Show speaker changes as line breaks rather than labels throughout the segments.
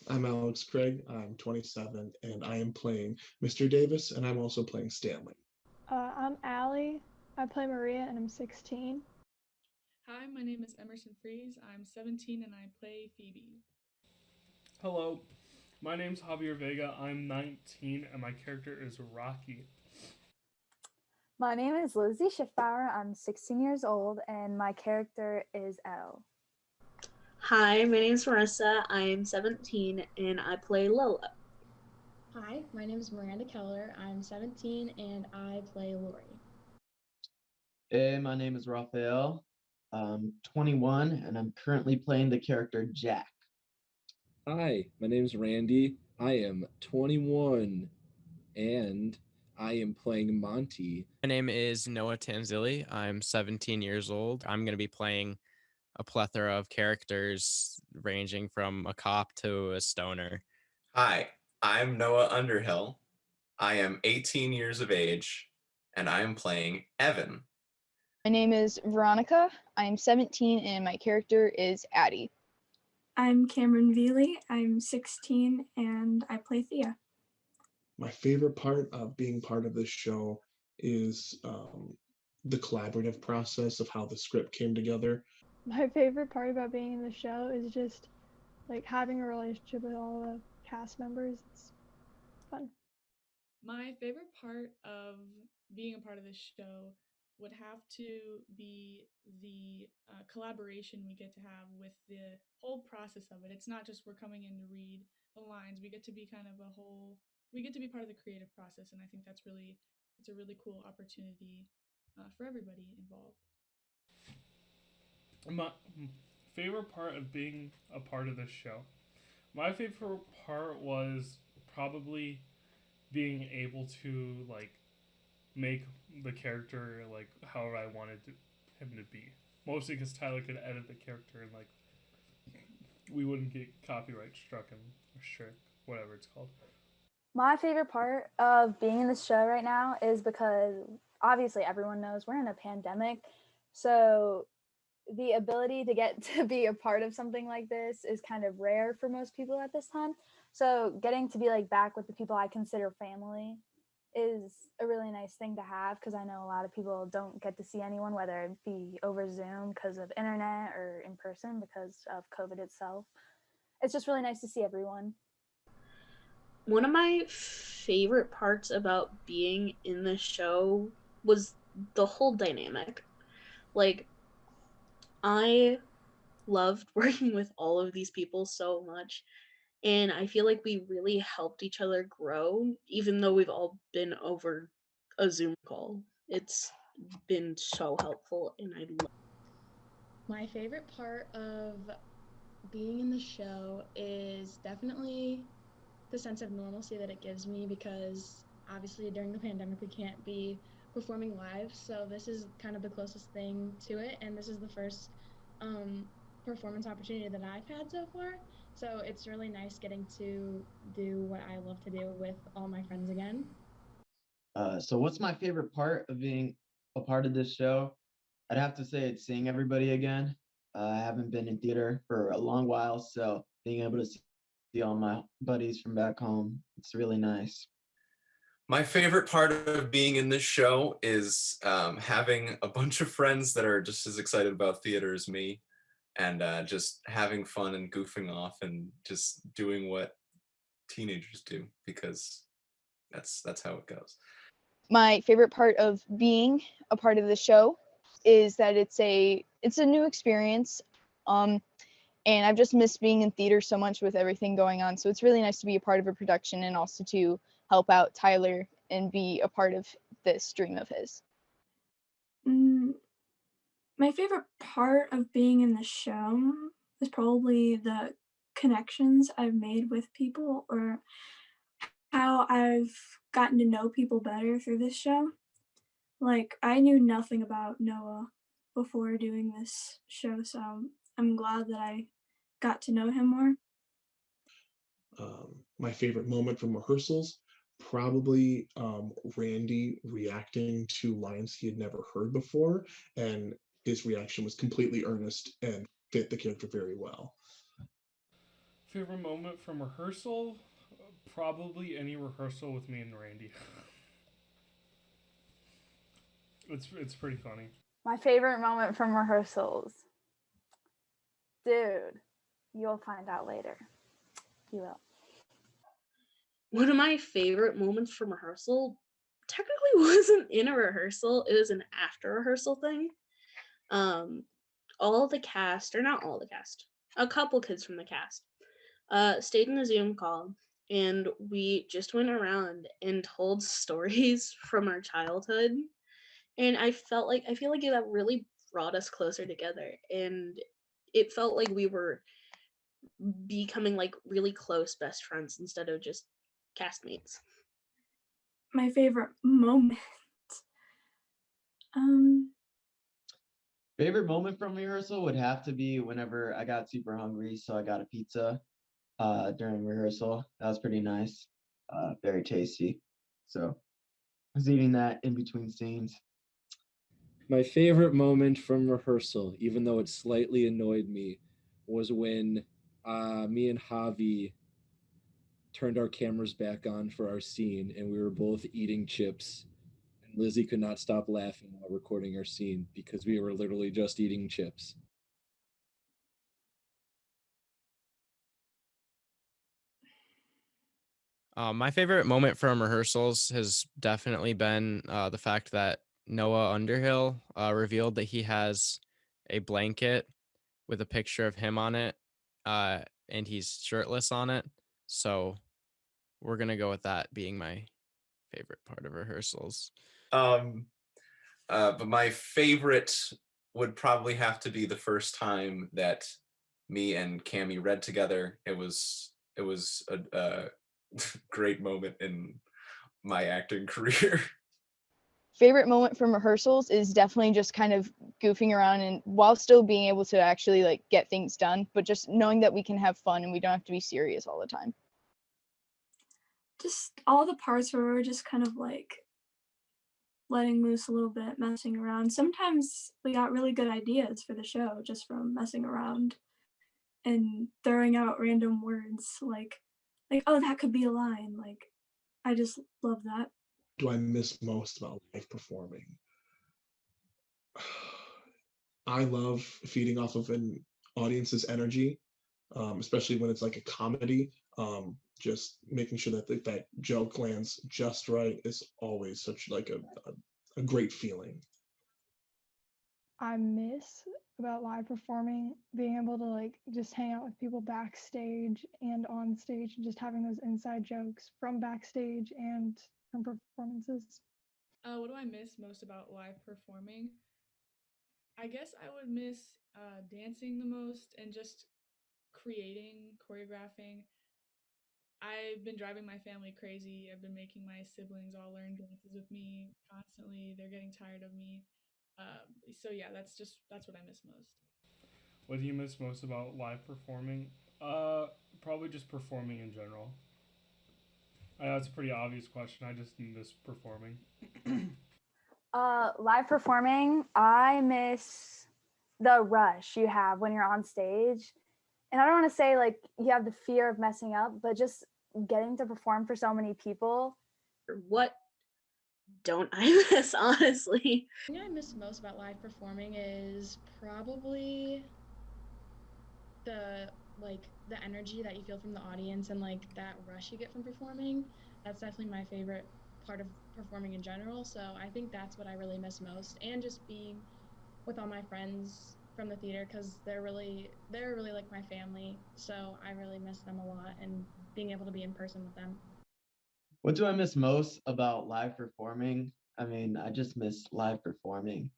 I'm Alex Craig. I'm 27, and I am playing Mr. Davis, and I'm also playing Stanley.
I'm Allie. I play Maria and I'm 16.
Hi, my name is Emerson Freas. I'm 17 and I play Phoebe.
Hello, my name's Javier Vega. I'm 19 and my character is Rocky.
My name is Lizzy Schiffbauer. I'm 16 years old, and my character is Elle.
Hi, my name is Marissa. I am 17 and I play Lola.
Hi, my name is Miranda Keller. I'm 17 and I play Laurey.
Hey, my name is Rafael. I'm 21 and I'm currently playing the character Jack.
Hi, my name's Randy. I am 21 and I am playing Monty.
My name is Noah Tanzilli. I'm 17 years old. I'm going to be playing a plethora of characters ranging from a cop to a stoner.
Hi, I'm Noah Underhill. I am 18 years of age and I am playing Evan.
My name is Veronica. I am 17 and my character is Addy.
I'm Kamryn Vealey. I'm 16 and I play Thea.
My favorite part of being part of this show is the collaborative process of how the script came together.
My favorite part about being in the show is just like having a relationship with all the cast members. It's fun.
My favorite part of being a part of this show would have to be the collaboration we get to have with the whole process of it. It's not just we're coming in to read the lines. We get to be kind of we get to be part of the creative process, and I think it's a really cool opportunity for everybody involved.
My favorite part of being a part of this show. My favorite part was probably being able to make the character however I wanted him to be. Mostly because Tyler could edit the character and we wouldn't get copyright struck and whatever it's called.
My favorite part of being in this show right now is because obviously everyone knows we're in a pandemic, so the ability to get to be a part of something like this is kind of rare for most people at this time. So getting to be back with the people I consider family is a really nice thing to have, because I know a lot of people don't get to see anyone, whether it be over Zoom because of internet or in person because of COVID itself. It's just really nice to see everyone.
One of my favorite parts about being in the show was the whole dynamic. I loved working with all of these people so much, and I feel like we really helped each other grow, even though we've all been over a Zoom call. It's been so helpful, and I love it.
My favorite part of being in the show is definitely the sense of normalcy that it gives me, because obviously during the pandemic we can't be performing live, so this is kind of the closest thing to it, and this is the first performance opportunity that I've had so far, so it's really nice getting to do what I love to do with all my friends again.
So what's my favorite part of being a part of this show? I'd have to say it's seeing everybody again. I haven't been in theater for a long while, so being able to see all my buddies from back home, it's really nice.
My favorite part of being in this show is having a bunch of friends that are just as excited about theater as me, and just having fun and goofing off and just doing what teenagers do, because that's how it goes.
My favorite part of being a part of the show is that it's a new experience, and I've just missed being in theater so much with everything going on, so it's really nice to be a part of a production and also to help out Tyler and be a part of this dream of his.
My favorite part of being in the show is probably the connections I've made with people, or how I've gotten to know people better through this show. I knew nothing about Noah before doing this show, so I'm glad that I got to know him more.
My favorite moment from rehearsals, probably Randy reacting to lines he had never heard before, and his reaction was completely earnest and fit the character very well.
Favorite moment from rehearsal? Probably any rehearsal with me and Randy. It's pretty funny.
My favorite moment from rehearsals. Dude, you'll find out later. You will.
One of my favorite moments from rehearsal technically wasn't in a rehearsal. It was an after rehearsal thing. All the cast, or not all the cast, a couple kids from the cast, stayed in a Zoom call, and we just went around and told stories from our childhood. And I feel like that really brought us closer together, and it felt like we were becoming like really close best friends instead of just castmates.
My favorite moment.
Favorite moment from rehearsal would have to be whenever I got super hungry, so I got a pizza during rehearsal. That was pretty nice, very tasty. So I was eating that in between scenes.
My favorite moment from rehearsal, even though it slightly annoyed me, was when me and Javi turned our cameras back on for our scene and we were both eating chips. And Lizzie could not stop laughing while recording our scene because we were literally just eating chips.
My favorite moment from rehearsals has definitely been the fact that Noah Underhill revealed that he has a blanket with a picture of him on it, and he's shirtless on it. So we're gonna go with that being my favorite part of rehearsals.
But my favorite would probably have to be the first time that me and Cammy read together. It was a great moment in my acting career.
Favorite moment from rehearsals is definitely just kind of goofing around and while still being able to actually like get things done, but just knowing that we can have fun and we don't have to be serious all the time.
Just all the parts where we're just kind of like letting loose a little bit, messing around. Sometimes we got really good ideas for the show just from messing around and throwing out random words like oh, that could be a line. Like I just love that.
Do I miss most about live performing? I love feeding off of an audience's energy, especially when it's like a comedy. Just making sure that that joke lands just right is always such like a great feeling.
I miss about live performing being able to like just hang out with people backstage and on stage and just having those inside jokes from backstage and from performances.
What do I miss most about live performing? I guess I would miss dancing the most and just creating, choreographing. I've been driving my family crazy. I've been making my siblings all learn dances with me constantly. They're getting tired of me. So yeah, that's what I miss most.
What do you miss most about live performing? Probably just performing in general. I know it's a pretty obvious question. I just miss performing.
Live performing, I miss the rush you have when you're on stage. And I don't want to say like you have the fear of messing up, but just getting to perform for so many people.
What don't I miss, honestly?
The thing I miss most about live performing is probably the energy that you feel from the audience and like that rush you get from performing. That's definitely my favorite part of performing in general. So I think that's what I really miss most, and just being with all my friends from the theater because they're really like my family. So I really miss them a lot and being able to be in person with them.
What do I miss most about live performing? I mean, I just miss live performing,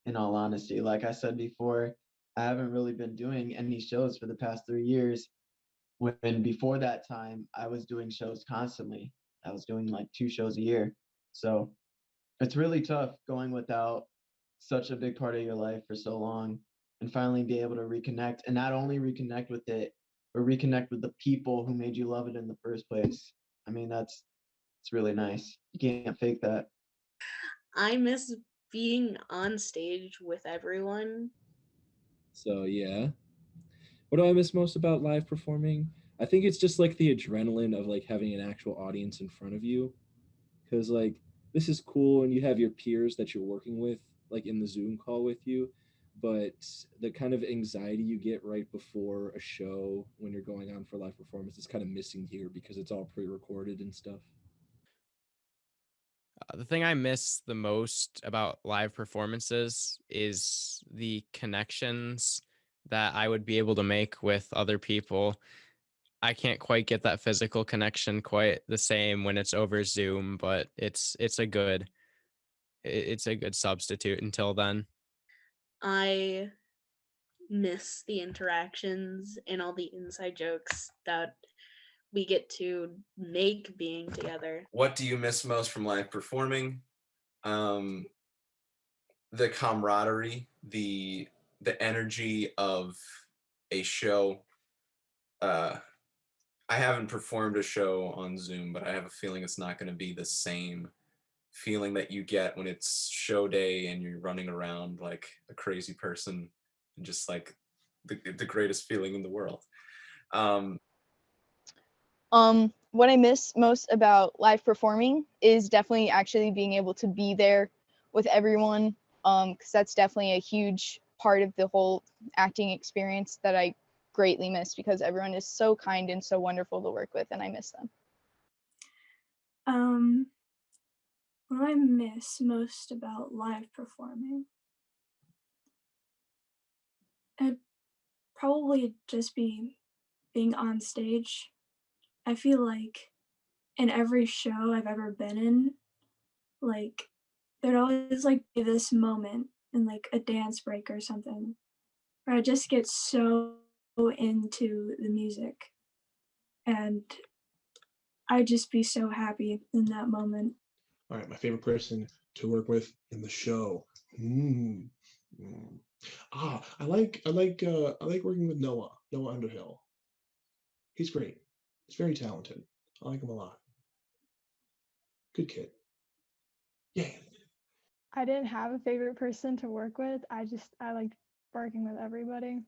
in all honesty. Like I said before, I haven't really been doing any shows for the past 3 years. When before that time, I was doing shows constantly. I was doing like 2 shows a year. So it's really tough going without such a big part of your life for so long and finally be able to reconnect, and not only reconnect with it, but reconnect with the people who made you love it in the first place. I mean, it's really nice. You can't fake that.
I miss being on stage with everyone.
So yeah. What do I miss most about live performing? I think it's just like the adrenaline of like having an actual audience in front of you, because like this is cool and you have your peers that you're working with like in the Zoom call with you, but the kind of anxiety you get right before a show when you're going on for live performance is kind of missing here because it's all pre-recorded and stuff.
The thing I miss the most about live performances is the connections that I would be able to make with other people. I can't quite get that physical connection quite the same when it's over Zoom, but it's a good it's a good substitute until then.
I miss the interactions and all the inside jokes that we get to make being together.
What do you miss most from live performing? The camaraderie, the energy of a show. I haven't performed a show on Zoom, but I have a feeling it's not going to be the same feeling that you get when it's show day and you're running around like a crazy person and just like the greatest feeling in the world.
What I miss most about live performing is definitely actually being able to be there with everyone, because that's definitely a huge part of the whole acting experience that I greatly miss, because everyone is so kind and so wonderful to work with, and I miss them.
What do I miss most about live performing? It'd probably just be being on stage. I feel like in every show I've ever been in, like there'd always like be this moment in like a dance break or something where I just get so into the music and I'd just be so happy in that moment.
All right, my favorite person to work with in the show. I like working with Noah Underhill. He's great. He's very talented. I like him a lot. Good kid. Yeah.
I didn't have a favorite person to work with. I liked working with everybody.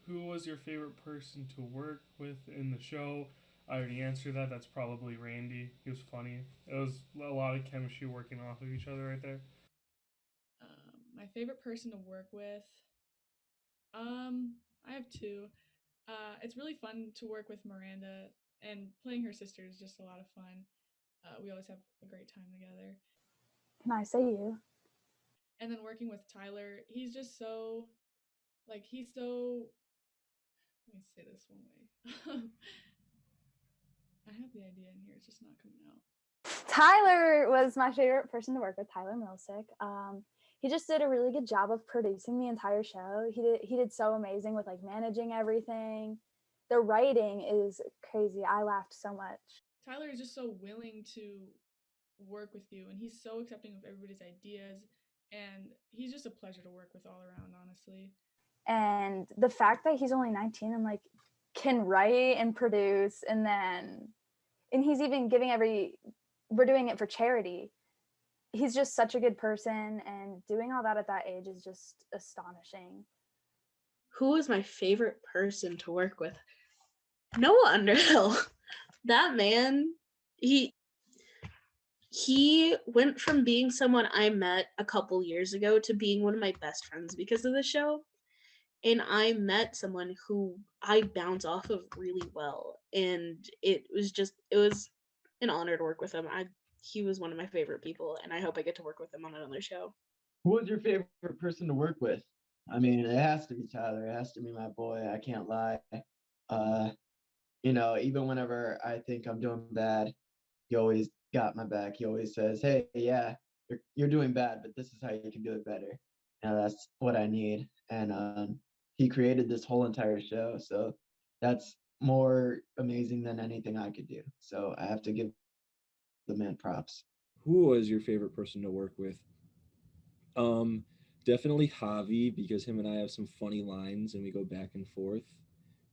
Who was your favorite person to work with in the show? I already answered that. That's probably Randy. He was funny. It was a lot of chemistry working off of each other right there.
My favorite person to work with. I have two. It's really fun to work with Miranda, and playing her sister is just a lot of fun. We always have a great time together.
Can I say you?
And then working with Tyler, he's just so, he's so. Let me say this one way. I have the idea in here; it's just not coming out.
Tyler was my favorite person to work with, Tyler Milicic. He just did a really good job of producing the entire show. He did so amazing with like managing everything. The writing is crazy. I laughed so much.
Tyler is just so willing to work with you, and he's so accepting of everybody's ideas, and he's just a pleasure to work with all around, honestly.
And the fact that he's only 19 and like can write and produce, and he's even giving we're doing it for charity. He's just such a good person, and doing all that at that age is just astonishing.
Who is my favorite person to work with? Noah Underhill. That man, he went from being someone I met a couple years ago to being one of my best friends because of the show. And I met someone who I bounce off of really well. And it was an honor to work with him. He was one of my favorite people, and I hope I get to work with him on another show.
Who was your favorite person to work with? I mean, it has to be Tyler. It has to be my boy. I can't lie. Even whenever I think I'm doing bad, he always got my back. He always says, "Hey, yeah, you're doing bad, but this is how you can do it better." And that's what I need. And he created this whole entire show, so that's more amazing than anything I could do. So I have to give the man props.
Who was your favorite person to work with? Definitely Javi, because him and I have some funny lines and we go back and forth.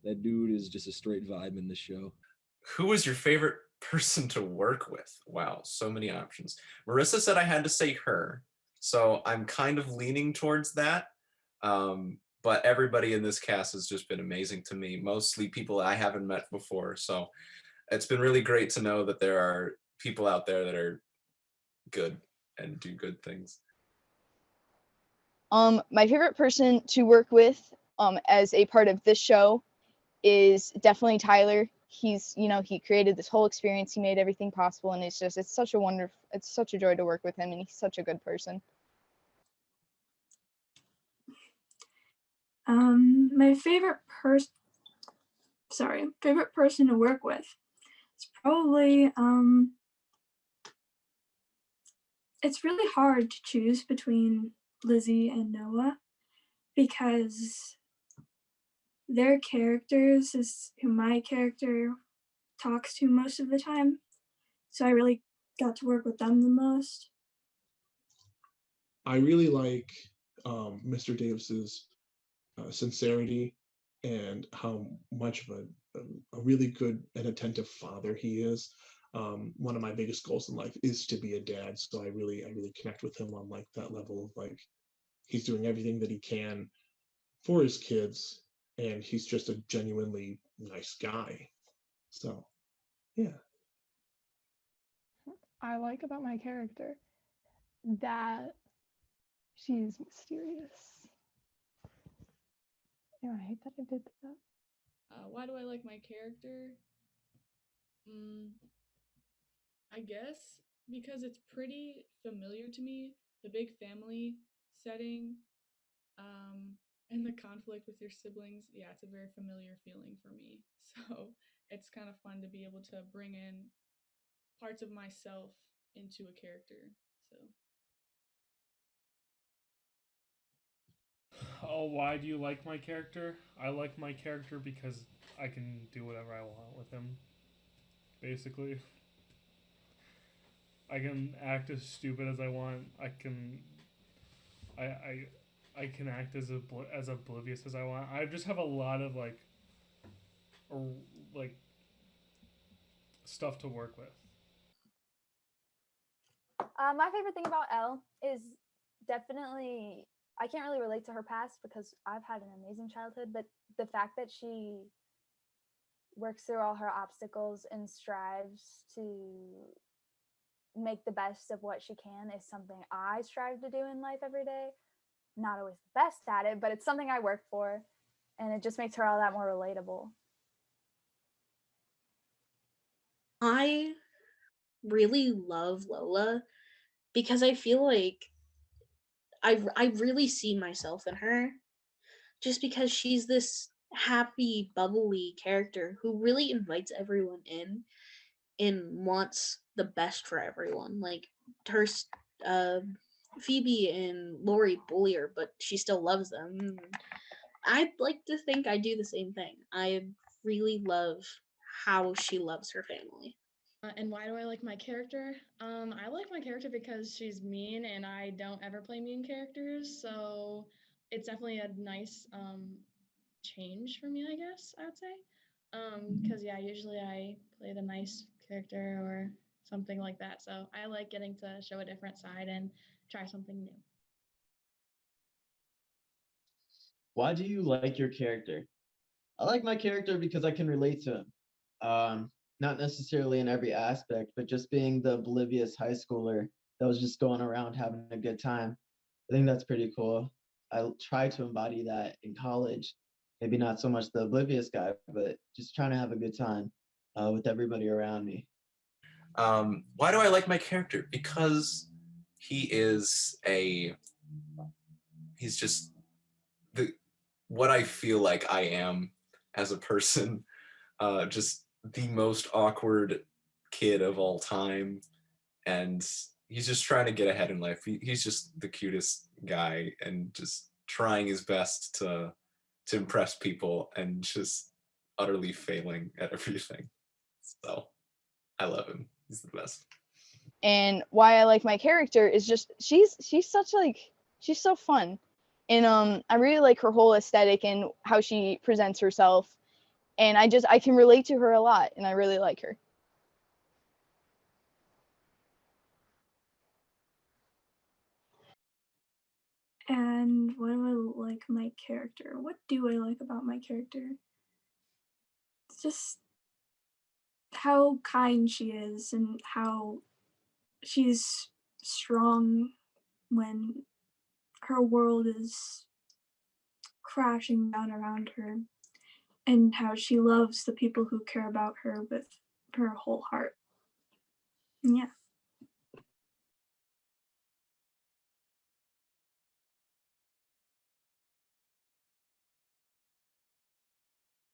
That dude is just a straight vibe in the show.
Who was your favorite person to work with? Wow, so many options. Marissa said I had to say her, so I'm kind of leaning towards that. but everybody in this cast has just been amazing to me, mostly people I haven't met before. So it's been really great to know that there are people out there that are good and do good things.
My favorite person to work with as a part of this show is definitely Tyler. He's, he created this whole experience. He made everything possible, and it's such a joy to work with him, and he's such a good person.
My favorite person to work with is probably, it's really hard to choose between Lizzie and Noah because their characters is who my character talks to most of the time. So I really got to work with them the most.
I really like Mr. Davis's sincerity and how much of a really good and attentive father he is. One of my biggest goals in life is to be a dad, so I really connect with him on like that level of like he's doing everything that he can for his kids, and he's just a genuinely nice guy. So, yeah.
I like about my character that she's mysterious. Yeah, I hate that I did that.
Why do I like my character? I guess because it's pretty familiar to me, the big family setting, and the conflict with your siblings. Yeah, it's a very familiar feeling for me. So it's kind of fun to be able to bring in parts of myself into a character. So.
Oh, why do you like my character? I like my character because I can do whatever I want with him. Basically. I can act as stupid as I want. I can act as oblivious as I want. I just have a lot of like stuff to work with.
My favorite thing about Elle is definitely, I can't really relate to her past because I've had an amazing childhood, but the fact that she works through all her obstacles and strives to make the best of what she can is something I strive to do in life every day. Not always the best at it, but it's something I work for, and it just makes her all that more relatable.
I really love Lola because I feel like I really see myself in her just because she's this happy, bubbly character who really invites everyone in and wants the best for everyone. Like her, Phoebe and Laurey bully her, but she still loves them. I'd like to think I do the same thing. I really love how she loves her family.
And why do I like my character? I like my character because she's mean and I don't ever play mean characters. So it's definitely a nice change for me, I guess I would say. Because yeah, usually I play the nice character or something like that. So I like getting to show a different side and try something new.
Why do you like your character? I like my character because I can relate to him. Not necessarily in every aspect, but just being the oblivious high schooler that was just going around having a good time. I think that's pretty cool. I try to embody that in college. Maybe not so much the oblivious guy, but just trying to have a good time with everybody around me.
Why do I like my character? Because he's just what I feel like I am as a person. Just the most awkward kid of all time, and he's just trying to get ahead in life. He's just the cutest guy and just trying his best to impress people and just utterly failing at everything. So I love him. He's the best.
And why I like my character is just she's such she's so fun. And I really like her whole aesthetic and how she presents herself. And I can relate to her a lot, and I really like her.
And why do I you like my character? What do I like about my character? It's just how kind she is and how she's strong when her world is crashing down around her, and how she loves the people who care about her with her whole heart. Yeah.